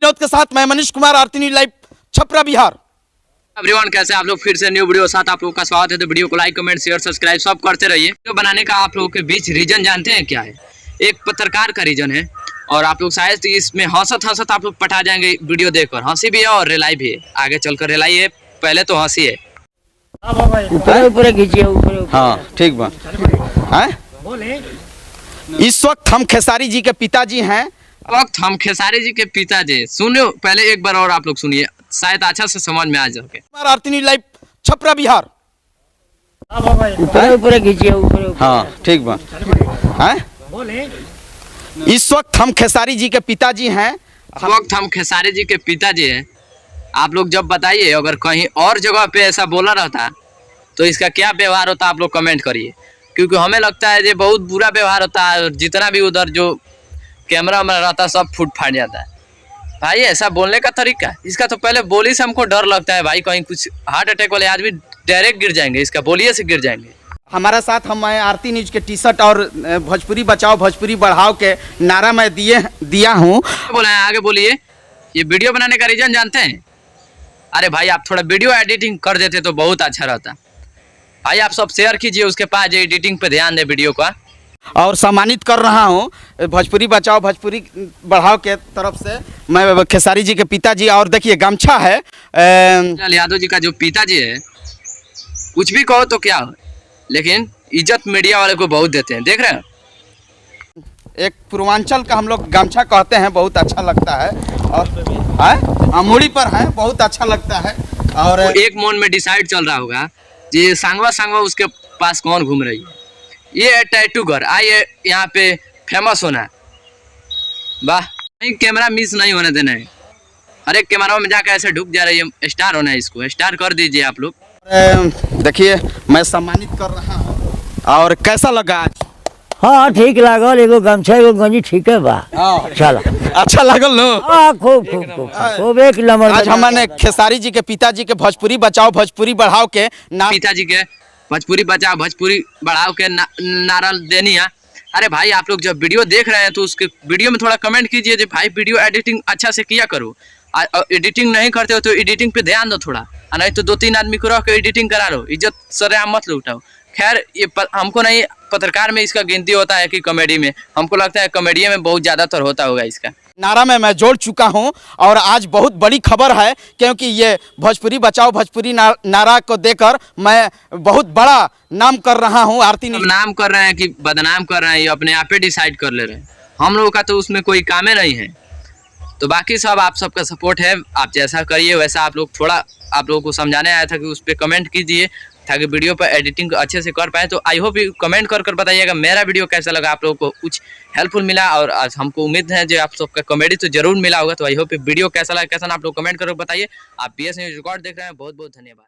विनोद के साथ मैं Manish Kumar, Aarti news live, Chhapra, Bihar. Everyone, कैसे आप लोग? फिर से न्यू वीडियो साथ आप लोगों का स्वागत है। तो वीडियो को लाइक, कमेंट, शेयर, सब्सक्राइब सब करते रहिए। वीडियो बनाने का आप लोगों के बीच रीजन जानते हैं क्या है? एक पत्रकार का रीजन है और आप लोग शायद इसमें हंसत आप लोग पटा जाएंगे वीडियो देखकर। हंसी भी है और रिलाई भी है, आगे चलकर रिलाई है, पहले तो हंसी है। ऊपर खींचिए, ऊपर। हाँ ठीक बा। इस वक्त हम खेसारी जी के पिताजी हैं। वक्त हम खेसारी जी के पिताजी, सुनियो पहले एक बार और आप लोग सुनिए, शायद अच्छा से समझ में आ जाए। आरती न्यूज़ लाइव, छपरा, बिहार। ऊपर खींचिए, ऊपर। हाँ ठीक बा। इस वक्त हम खेसारी जी के पिताजी हैं। इस वक्त हम खेसारी जी के पिताजी हैं। आप लोग जब बताइए, अगर कहीं और जगह पे ऐसा बोला रहता तो इसका क्या व्यवहार होता, आप लोग कमेंट करिए। क्योंकि हमें लगता है ये बहुत बुरा व्यवहार होता है और जितना भी उधर जो कैमरा में रहता है सब फूट फाट जाता है। भाई ऐसा बोलने का तरीका, इसका तो पहले बोली से हमको डर लगता है भाई, कहीं कुछ हार्ट अटैक वाले आदमी डायरेक्ट गिर जाएंगे, इसका बोलिए से गिर जाएंगे। हमारा साथ हम आरती न्यूज़ के टी शर्ट और भोजपुरी बचाओ भोजपुरी बढ़ाओ के नारा मैं दिया हूँ। बोले आगे बोलिए। ये वीडियो बनाने का रीजन जानते हैं? अरे भाई आप थोड़ा वीडियो एडिटिंग कर देते तो बहुत अच्छा रहता। भाई आप सब शेयर कीजिए उसके पास, एडिटिंग पे ध्यान दे वीडियो का। और सम्मानित कर रहा हूँ भोजपुरी बचाओ भोजपुरी बढ़ाओ के तरफ से मैं खेसारी जी के पिताजी। और देखिए गमछा है यादव जी का जो पिताजी है, कुछ भी कहो तो क्या हो, लेकिन इज्जत मीडिया वाले को बहुत देते हैं, देख रहे हैं। एक पूर्वांचल का हम लोग गमछा कहते हैं, बहुत अच्छा लगता है और अमूड़ी पर है, बहुत अच्छा लगता है। और एक मन में डिसाइड चल रहा होगा ये सांगवा उसके पास कौन घूम रही है। ये है टैटू घर, आइए यहाँ पे फेमस होना है। वाह, नहीं कैमरा मिस नहीं होने देना है। हर एक कैमरा में जाकर ऐसे ढुक जा रही है, स्टार होना है, इसको स्टार कर दीजिए आप लोग। देखिए मैं सम्मानित कर रहा हूँ। और कैसा लगा आज? हाँ ठीक लागल, एगो गमछा एगो गंजी ठीक है बा। चला अच्छा लागल नो? हाँ खूब एक नंबर। आज हमने खेसारी जी के पिताजी के भोजपुरी बचाओ भोजपुरी बढ़ाओ के पिताजी के भोजपुरी बचाओ भोजपुरी बढ़ाओ के नारा देनी है। अरे भाई आप लोग जब वीडियो देख रहे हैं तो उसके वीडियो में थोड़ा कमेंट कीजिए जो भाई वीडियो एडिटिंग अच्छा से किया करो। एडिटिंग नहीं करते हो तो एडिटिंग पे ध्यान दो थोड़ा, नहीं तो 2-3 आदमी को रख के एडिटिंग करा लो, इज्जत सरेआम मत लूटाओ। खैर ये हमको नहीं, पत्रकार में इसका गिनती होता है कि कॉमेडी में, हमको लगता है कॉमेडी में बहुत ज़्यादातर होता होगा इसका। नारा में मैं जोड़ चुका हूं और आज बहुत बड़ी खबर है क्योंकि ये भोजपुरी बचाओ भोजपुरी नारा को देकर मैं बहुत बड़ा नाम कर रहा हूं। आरती नाम कर रहे हैं कि बदनाम कर रहे हैं, ये अपने आप पे डिसाइड कर ले रहे हैं। हम लोगों का तो उसमें कोई काम नहीं है। तो बाकी सब आप सबका सपोर्ट है, आप जैसा करिए वैसा। आप लोग थोड़ा आप लोगों को समझाने आया था कि उस पर कमेंट कीजिए ताकि वीडियो पर एडिटिंग अच्छे से कर पाए। तो आई होप कमेंट कर बताइएगा मेरा वीडियो कैसा लगा, आप लोगों को कुछ हेल्पफुल मिला। और आज हमको उम्मीद है जो आप सबका कॉमेडी तो जरूर मिला होगा। तो आई होप वीडियो कैसा लगा, कैसा ना आप लोग कमेंट कर बताइए। आप BS न्यूज़ रिकॉर्ड देख रहे हैं, बहुत बहुत धन्यवाद।